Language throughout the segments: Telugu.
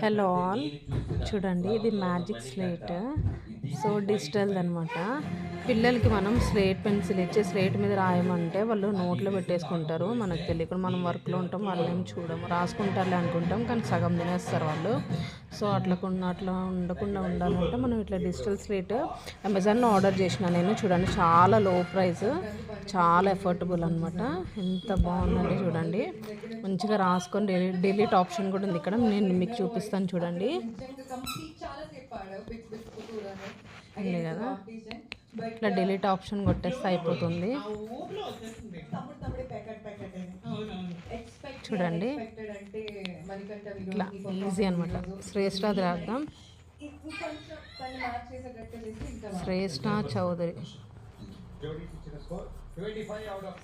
హలో ఆల్, చూడండి ఇది మ్యాజిక్ స్లేట్. సో డిజిటల్ అనమాట. పిల్లలకి మనం స్లేట్ పెన్సిల్ ఇచ్చి స్లేట్ మీద రాయమంటే వాళ్ళు నోట్లో పెట్టేసుకుంటారు. మనకు తెలియకుండా మనం వర్క్లో ఉంటాం, వాళ్ళు ఏం చూడము, రాసుకుంటారులే అనుకుంటాం, కానీ సగం తినేస్తారు వాళ్ళు. సో అట్లా ఉండకుండా ఉండాలంటే మనం ఇట్లా డిజిటల్ స్లేట్ అమెజాన్లో ఆర్డర్ చేసిన నేను. చూడండి చాలా లో ప్రైస్, చాలా ఎఫర్టబుల్ అనమాట. ఎంత బాగుందండి చూడండి. మంచిగా రాసుకొని డిలీట్ ఆప్షన్ కూడా ఉంది ఇక్కడ, నేను మీకు చూపిస్తాను చూడండి. ఉంది కదా, ఇట్లా డిలీట్ ఆప్షన్ కొట్టేస్తే అయిపోతుంది. చూడండి ఇట్లా ఈజీ అనమాట. శ్రేష్ఠ అది రాద్దాం, శ్రేష్ఠ చౌదరి.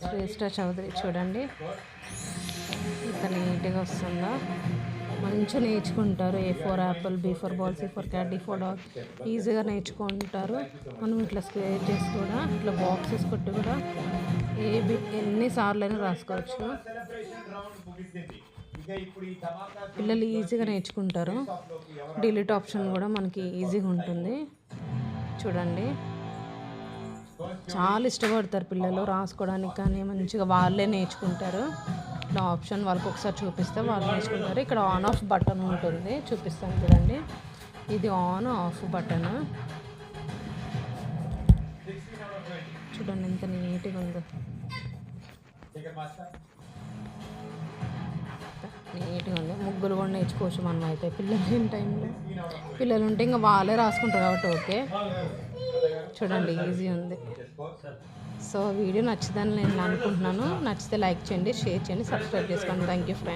శ్రేష్ఠ చౌదరి చూడండి ఇంత నీట్గా వస్తుందా. మంచిగా నేర్చుకుంటారు. A4 Apple, B4 ball, C4 cat, D4 dog ఈజీగా నేర్చుకుంటారు. మనం ఇట్లా స్క్వేర్ చేసి కూడా ఇట్లా బాక్సెస్ కొట్టి కూడా ఎన్నిసార్లు అయినా రాసుకోవచ్చు. పిల్లలు ఈజీగా నేర్చుకుంటారు. డిలీట్ ఆప్షన్ కూడా మనకి ఈజీగా ఉంటుంది. చూడండి చాలా ఇష్టపడతారు పిల్లలు రాసుకోవడానికి, కానీ మంచిగా వాళ్ళే నేర్చుకుంటారు. ఇట్లా ఆప్షన్ వాళ్ళకి ఒకసారి చూపిస్తే వాళ్ళు నేర్చుకుంటారు. ఇక్కడ ఆన్ ఆఫ్ బటన్ ఉంటుంది, చూపిస్తాను చూడండి. ఇది ఆన్ ఆఫ్ బటన్. చూడండి ఎంత నీట్గా ఉందో, నీట్గా ఉంది. ముగ్గులు కూడా నేర్చుకోవచ్చు మనం అయితే పిల్లలు లేని టైంలో. పిల్లలు ఉంటే ఇంకా వాళ్ళే రాసుకుంటారు కాబట్టి ఓకే. చూడండి ఈజీ ఉంది. సో వీడియో నచ్చిందని నేను అనుకుంటున్నాను. నచ్చితే లైక్ చేయండి, షేర్ చేయండి, సబ్స్క్రైబ్ చేసుకోండి. Thank you friends.